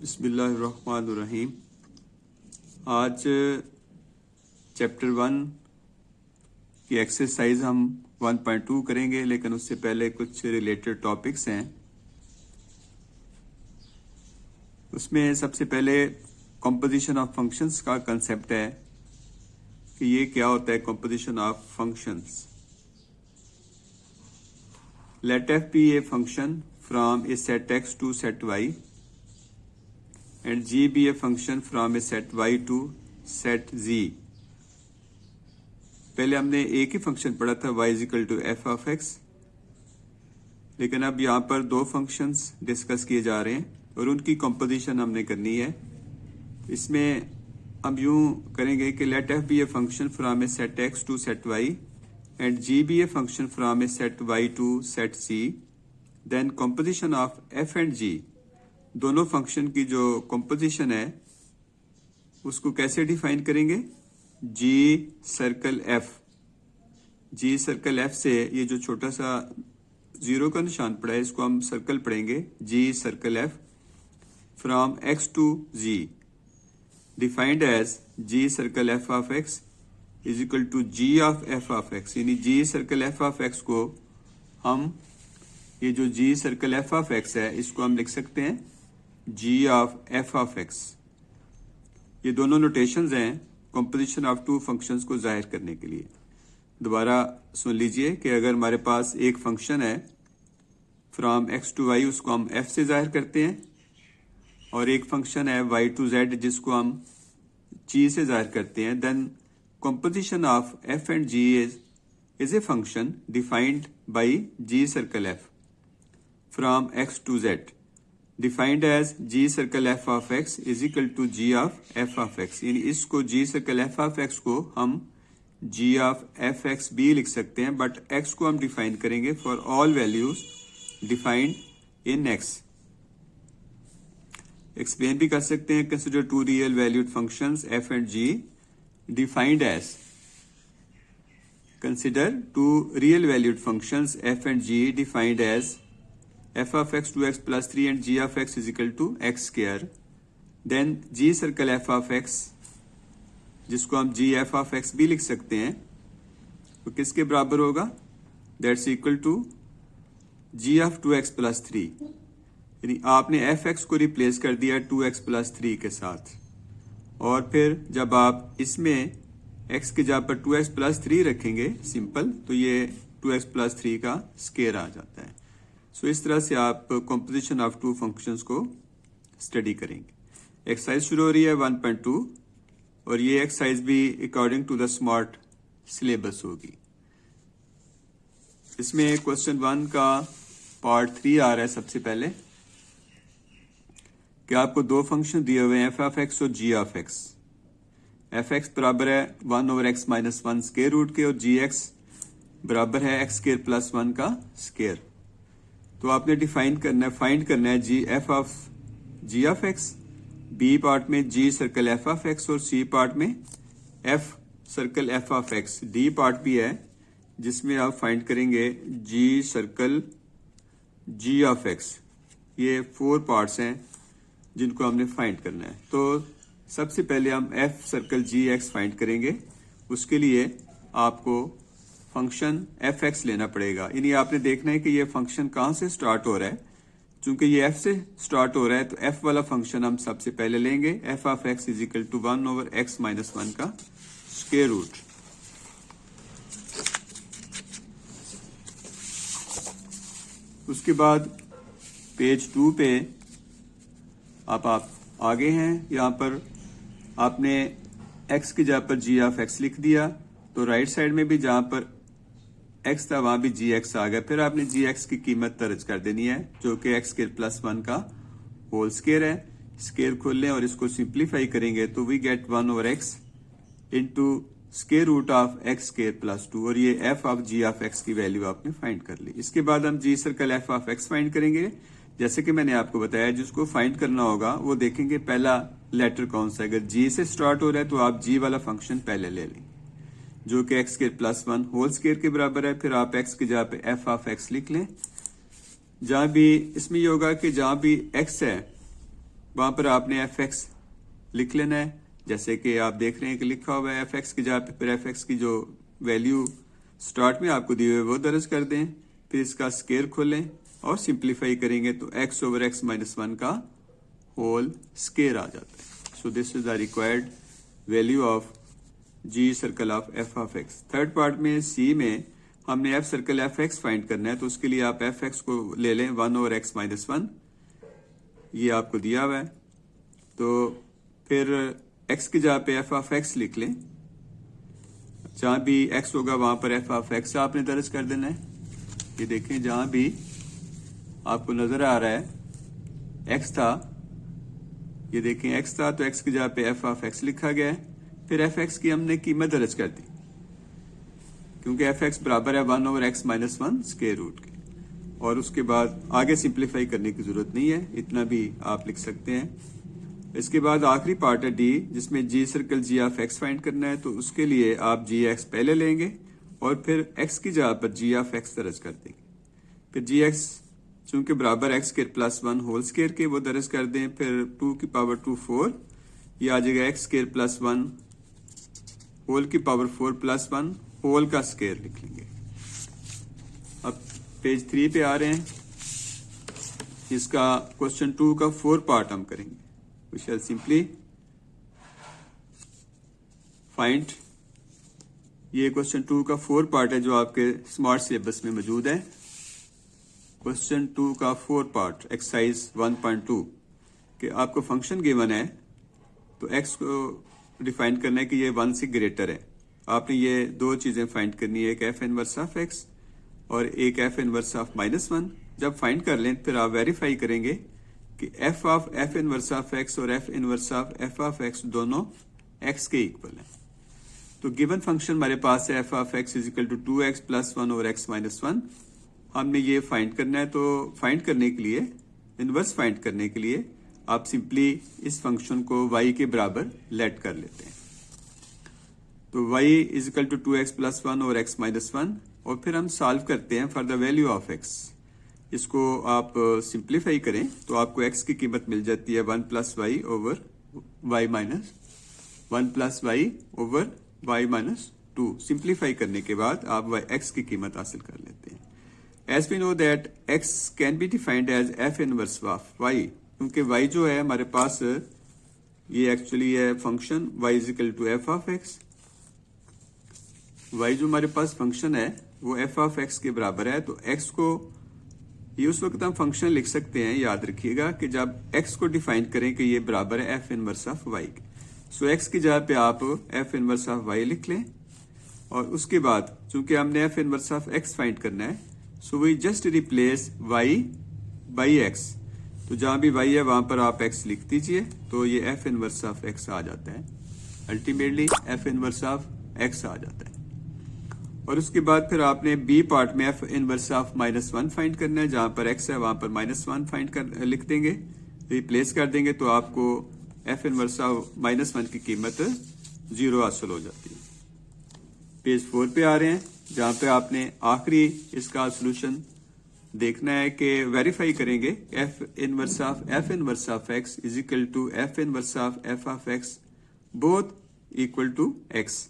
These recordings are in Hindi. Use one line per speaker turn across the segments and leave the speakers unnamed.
बिस्मिल्लाहिर्रहमानिर्रहीम। आज चैप्टर 1 की एक्सरसाइज हम 1.2 करेंगे, लेकिन उससे पहले कुछ रिलेटेड टॉपिक्स हैं। उसमें सबसे पहले कंपोजिशन ऑफ फंक्शंस का कंसेप्ट है कि ये क्या होता है। Composition of functions, let f be a function from a set x to set y and g be a function from a set y to set z। पहले हमने एक ही फंक्शन पढ़ा था y equal to F of X, लेकिन अब यहाँ पर दो फंक्शंस डिस्कस किए जा रहे हैं और उनकी कंपोजिशन हमने करनी है। इसमें हम यूं करेंगे कि late f be a function from a set x to set y and g be a function from a set y to set c, then composition of f and g, दोनों फंक्शन की जो कंपोजिशन है उसको कैसे डिफाइन करेंगे। g circle f, g circle f से ये जो छोटा सा जीरो का निशान पड़ा है इसको हम सर्कल पढ़ेंगे। g circle f from x to z defined as g circle f of x is equal to g of f of x, यानी g circle f of x को हम, ये जो g circle f of x है इसको हम लिख सकते हैं g of f of x। ये दोनों नोटेशंस हैं कंपोजिशन ऑफ टू फंक्शंस को जाहिर करने के लिए। दोबारा सुन लीजिए कि अगर हमारे पास एक फंक्शन है फ्रॉम x टू y, उसको हम f से जाहिर करते हैं, और एक फंक्शन है y टू z जिसको हम g से जाहिर करते हैं। Then composition of f and g is a function defined by g circle f from x to z defined as g circle f of x is equal to g of f of x। यानी इसको g circle f of x को हम g of f x भी लिख सकते हैं, बट x को हम डिफाइन करेंगे for all values defined in x। Explain भी कर सकते हैं, consider two real valued functions f and g defined as, consider two real valued functions f and g defined as f of x 2x plus 3 and g of x is equal to x square। then g circle f of x, जिसको हम g f of x भी लिख सकते हैं, तो किसके बराबर होगा, that's equal to g of 2x plus 3। यानी आपने f x को रिप्लेस कर दिया 2x plus 3 के साथ, और फिर जब आप इसमें x की जगह पर 2x प्लस 3 रखेंगे सिंपल, तो ये 2x प्लस 3 का स्केयर आ जाता है। सो इस तरह से आप कंपोजिशन ऑफ टू फंक्शंस को स्टडी करेंगे। एक्सरसाइज शुरू हो रही है 1.2, और ये एक्सरसाइज भी according to the smart syllabus होगी। इसमें क्वेश्चन 1 का पार्ट 3 आ रहा है। सबसे पहले कि आपको दो फंक्शन दिए हुए हैं, एफ ऑफ एक्स और G of X. F X बराबर है 1 over X minus 1 square root के, और जी एक्स बराबर है एक्स स्केयर प्लस 1 का स्केयर। तो आपने डिफाइन करना है, फाइंड करना है G F of G of X, B part में G circle F of X, और सी पार्ट में F circle F of X. D part भी है जिसमें आप फाइंड करेंगे G circle G of X. ये 4 पार्ट्स हैं जिनको हमने फाइंड करना है। तो सबसे पहले हम f सर्कल जी एक्स फाइंड करेंगे। उसके लिए आपको फंक्शन एफ एक्स लेना पड़ेगा। यानी आपने देखना है कि ये फंक्शन कहाँ से स्टार्ट हो रहा है। चूंकि ये f से स्टार्ट हो रहा है तो f वाला फंक्शन हम सबसे पहले लेंगे। f of x is equal to 1 over x minus 1 का स्क्वायर रूट। उसके बाद पेज 2 पे आप आगे हैं। यहाँ पर आपने x की जगह पर g ऑफ x लिख दिया, तो राइट साइड में भी जहाँ पर x था वहां भी gx आ गया। फिर आपने gx की कीमत दर्ज कर देनी है, जो कि x स्क्वायर प्लस 1 का होल स्क्वायर है। स्क्वायर खोल लें और इसको सिंप्लीफाई करेंगे तो we get 1 over x into square root of x square plus 2, और ये f of g of x की वैल्यू आपने फाइंड कर ली। इसके बाद हम g circle f of x find करेंगे। जैसे कि मैंने आपको बताया, जिसको फाइंड करना होगा वो देखेंगे पहला लेटर कौन सा है। अगर जी से स्टार्ट हो रहा है तो आप जी वाला फंक्शन पहले ले लेंगे, जो कि X square plus 1 whole square के बराबर है। फिर आप एक्स की जगह पे एफ ऑफ एक्स लिख लें। जहां भी इसमें ये होगा कि जहां भी एक्स है वहां पर आपने एफ एक्स लिख लेना है, जैसे कि आप देख रहे हैं कि लिखा हुआ है एफ एक्स की जगह पे, फिर एफ एक्स की जो वैल्यू स्टार्ट में आपको दी हुई है वो दर्ज कर दें, फिर इसका स्केयर खोलें और सिंप्लीफाई करेंगे तो x ओवर x माइनस 1 का होल स्केयर आ जाता है। So this is the required value of g circle of f of x। Third part में c में हमने f circle F x find करना है, तो उसके लिए आप एफ एक्स को ले लें 1 ओवर x माइनस 1, ये आपको दिया हुआ है। तो फिर x की जगह पे f ऑफ x लिख लें, जहां भी x होगा वहां पर f ऑफ x आपने दर्ज कर देना है। ये देखें जहां भी आपको नजर आ रहा है x था, ये देखें x था तो x की जगह पे f ऑफ x लिखा गया है, फिर f x की हमने कीमत दर्ज कर दी क्योंकि f x बराबर है 1 over x minus 1 square root के, और उसके बाद आगे सिंप्लीफाई करने की जरूरत नहीं है, इतना भी आप लिख सकते हैं। इसके बाद आखिरी पार्ट है डी, जिसमें G circle G of X find करना है, तो उसके लिए आप जी एक्स पहले लेंगे और फिर एक्स की जगह पर जी ऑफ एक्स दर्ज कर देंगे, फिर जी एक्स चूंकि बराबर X square plus 1 whole square के वो दर्ज कर दें, फिर 2 की पावर 2 4, ये आ जाएगा एक्स स्क्वायर प्लस 1 होल की पावर 4 प्लस 1 होल का स्क्वायर लिख लेंगे। अब पेज 3 पे आ रहे हैं, इसका क्वेश्चन 2 का 4 पार्ट हम करेंगे। We shall simply find, ये क्वेश्चन 2 का 4 पार्ट है जो आपके स्मार्ट सिलेबस में मौजूद है। क्वेश्चन 2 का 4 पार्ट एक्सरसाइज 1.2 कि आपको फंक्शन गिवन है तो x को डिफाइन करना है कि ये 1 से ग्रेटर है। आपने ये दो चीजें फाइंड करनी है, एक एफ इनवर्स ऑफ x और एक एफ इनवर्स ऑफ -1। जब फाइंड कर लें फिर आप वेरीफाई करेंगे कि f of f inverse of x और f inverse of f of x दोनों x के इक्वल हैं। तो गिवन फंक्शन हमारे पास है f of x is equal to 2x plus 1 over x minus 1। हमने ये फाइंड करना है, तो फाइंड करने के लिए, इनवर्स फाइंड करने के लिए आप सिंपली इस फंक्शन को y के बराबर लेट कर लेते हैं। तो y is equal to 2x plus 1 over x minus 1, और फिर हम सॉल्व करते हैं for the value of x। इसको आप सिंप्लीफाई करें तो आपको x की कीमत मिल जाती है 1 plus Y over Y minus 1 plus Y over Y minus 2। Simplify करने के बाद आप x की कीमत हासिल कर लेते हैं। As we know that x can be defined as f inverse of y, क्योंकि y जो है हमारे पास ये एक्चुअली है function y is equal to f of x। y जो हमारे पास फंक्शन है वो f ऑफ x के बराबर है, तो x को ये उस वक्त हम फंक्शन लिख सकते हैं, याद रखिएगा कि जब x को डिफाइन करें कि ये बराबर है f इनवर्स ऑफ y के। सो x की जगह पे आप f इनवर्स ऑफ y लिख लें, और उसके बाद चूंकि हमने f inverse of x find करना है, so we just replace y by x। तो जहां भी y है वहां पर आप x लिख दीजिए, तो ये f इनवर्स ऑफ x आ जाता है। Ultimately f inverse of x आ जाता है। और उसके बाद फिर आपने बी पार्ट में एफ इनवर्स ऑफ -1 फाइंड करना है, जहां पर x है वहां पर -1 फाइंड कर लिख देंगे, रिप्लेस कर देंगे, तो आपको एफ इनवर्स ऑफ -1 की कीमत 0 हासिल हो जाती है। पेज 4 पे आ रहे हैं, जहां पे आपने आखिरी इसका सोल्यूशन देखना है कि वेरीफाई करेंगे F inverse of x is equal to F inverse of f of x both equal to x।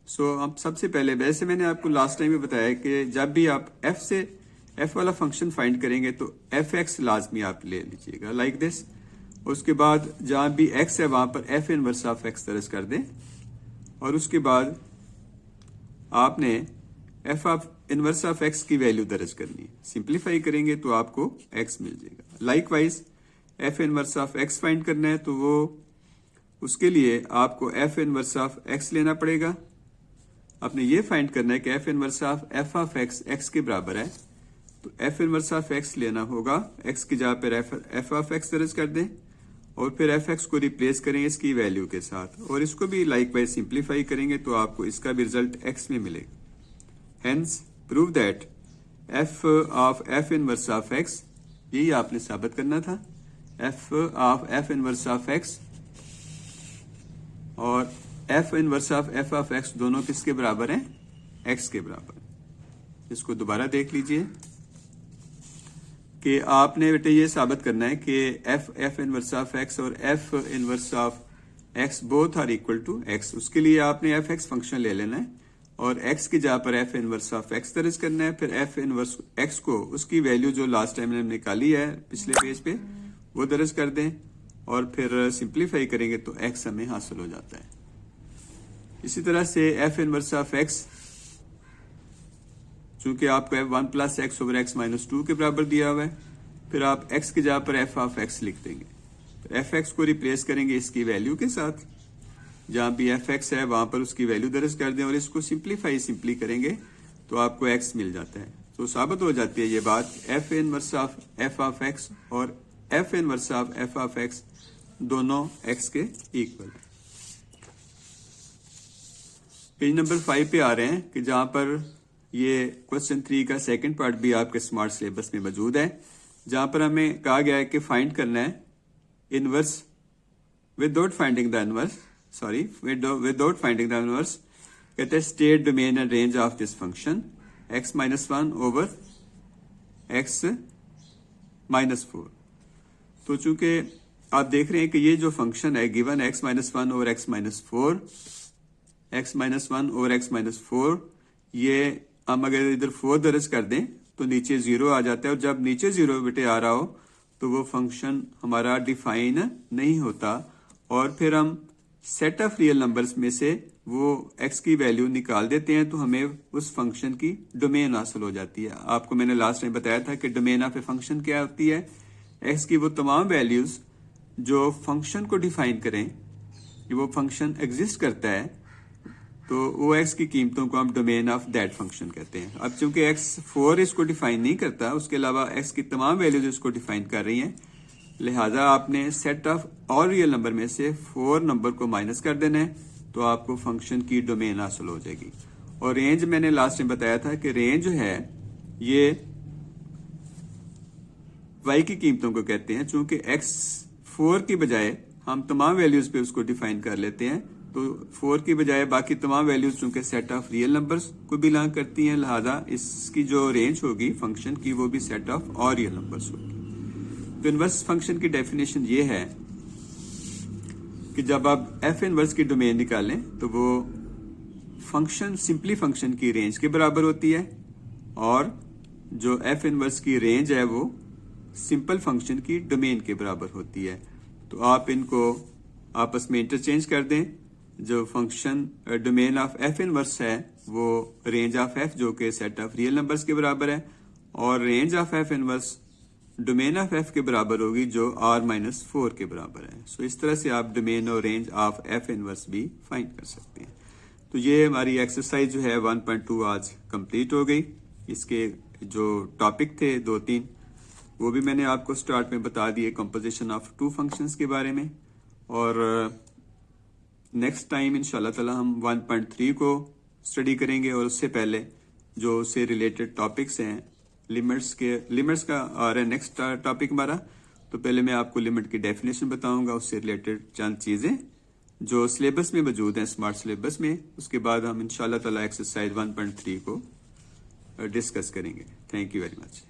So अब सबसे पहले, वैसे मैंने आपको लास्ट टाइम भी बताया कि जब भी आप f से f वाला फंक्शन फाइंड करेंगे तो एफ एक्स लाजमी आप ले लीजिएगा लाइक दिस। उसके बाद जहां भी x है वहां पर f इनवर्स ऑफ x दर्ज कर दें, और उसके बाद आपने f of inverse of x की वैल्यू दर्ज करनी है। सिंप्लीफाई करेंगे तो आपको x मिल जाएगा। Likewise f inverse of x find करना है, तो वो उसके लिए आपको f इनवर्स ऑफ x लेना पड़ेगा। आपने ये फाइंड करना है कि f inverse of f of x x के बराबर है, तो f इनवर्स ऑफ x लेना होगा, x की जगह पर f ऑफ x दर्ज कर दें, और फिर एफ एक्स को रिप्लेस करें इसकी वैल्यू के साथ, और इसको भी लाइकवाइज सिंप्लीफाई करेंगे तो आपको इसका भी रिजल्ट x में मिलेगा। Hence prove that f of f inverse of x, यही आपने साबित करना था, f of f inverse of x और f inverse of f of x दोनों किसके बराबर हैं? x के बराबर। इसको दोबारा देख लीजिए। कि आपने बेटे ये साबित करना है कि एफ इनवर्स ऑफ एक्स और F inverse of X both are equal to X. उसके लिए आपने एफ एक्स फंक्शन ले लेना है और एक्स की जगह पर एफ इनवर्स ऑफ एक्स दर्ज करना है। फिर एफ इनवर्स एक्स को उसकी वैल्यू जो लास्ट टाइम हमने निकाली है पिछले पेज पे वो दर्ज कर दें और फिर सिंप्लीफाई करेंगे तो एक्स हमें हासिल हो जाता है। इसी तरह से एफ इनवर्स ऑफ एक्स चूंकि आपको F one plus x over X minus two के बराबर दिया हुआ है, फिर आप एक्स की जगह पर एफ ऑफ एक्स लिख देंगे। एफ एक्स को रिप्लेस करेंगे इसकी वैल्यू के साथ, जहां भी एफ एक्स है वहां पर उसकी वैल्यू दर्ज कर दें और इसको सिंप्ली करेंगे तो आपको एक्स मिल जाता है। तो साबित हो जाती है ये बात, F inverse of F of X और F inverse of F of X दोनों एक्स के इक्वल। पेज नंबर 5 पे आ रहे हैं कि जहां पर ये क्वेश्चन 3 का सेकंड पार्ट भी आपके स्मार्ट सिलेबस में मौजूद है, जहां पर हमें कहा गया है कि फाइंड करना है inverse without finding the inverse, without finding the inverse, कहते हैं state domain and range of this function x minus 1 over x minus 4। तो चूंकि आप देख रहे हैं कि ये जो फंक्शन है given x minus 1 over x minus 4, x minus 1 over x minus 4, ये हम अगर इधर 4 दर्ज कर दें तो नीचे 0 आ जाता है और जब नीचे 0 बेटे आ रहा हो तो वो फंक्शन हमारा डिफाइन नहीं होता और फिर हम सेट ऑफ रियल नंबर्स में से वो x की वैल्यू निकाल देते हैं तो हमें उस फंक्शन की डोमेन हासिल हो जाती है। आपको मैंने लास्ट टाइम बताया था कि डोमेन ऑफ ए फंक्शन क्या होती है, x की वो तमाम वैल्यूज जो फंक्शन को डिफाइन करें, वो फंक्शन एग्जिस्ट करता है तो वो x की कीमतों को हम डोमेन ऑफ दैट फंक्शन कहते हैं। अब चूंकि x 4 इसको डिफाइन नहीं करता, उसके अलावा x की तमाम वैल्यूज इसको डिफाइन कर रही हैं, लिहाजा आपने set of all real number में से 4 नंबर को माइनस कर देना है तो आपको फंक्शन की डोमेन हासिल हो जाएगी। और रेंज मैंने लास्ट में बताया था कि रेंज जो है ये y की कीमतों को कहते हैं। चूंकि x 4 की बजाय हम तमाम वैल्यूज पे उसको डिफाइन कर लेते हैं तो 4 की बजाय बाकी तमाम वैल्यूज चूंकि सेट ऑफ रियल नंबर्स को बिलोंग करती हैं, लिहाजा इसकी जो रेंज होगी फंक्शन की वो भी set of all real numbers होगी। तो इनवर्स फंक्शन की डेफिनेशन ये है कि जब आप एफ इनवर्स की डोमेन निकालें तो वो फंक्शन सिंपली फंक्शन की रेंज के बराबर होती है और जो एफ इनवर्स की रेंज है वो सिंपल फंक्शन की डोमेन के बराबर होती है। तो आप इनको आपस में इंटरचेंज कर दें। जो function domain of F inverse है वो रेंज ऑफ एफ जो कि सेट ऑफ रियल नंबर्स के बराबर है और range of F inverse domain of F के बराबर होगी जो r माइनस 4 के बराबर है। सो इस तरह से आप डोमेन और रेंज ऑफ एफ इनवर्स भी फाइंड कर सकते हैं। तो ये हमारी एक्सरसाइज जो है 1.2 आज कंप्लीट हो गई। इसके जो टॉपिक थे 2-3 वो भी मैंने आपको स्टार्ट में बता दिए, कंपोजिशन ऑफ 2 फंक्शंस के बारे में। और नेक्स्ट टाइम इंशाल्लाह ताला हम 1.3 को स्टडी करेंगे और उससे पहले जो उससे रिलेटेड टॉपिक्स हैं लिमिट्स का आ रहा है नेक्स्ट टॉपिक हमारा। तो पहले मैं आपको लिमिट की डेफिनेशन बताऊंगा, उससे रिलेटेड चंद चीजें जो सिलेबस में मौजूद हैं स्मार्ट सिलेबस में। उसके बाद हम इंशाल्लाह ताला एक्सरसाइज 1.3 को डिस्कस करेंगे। Thank you very much.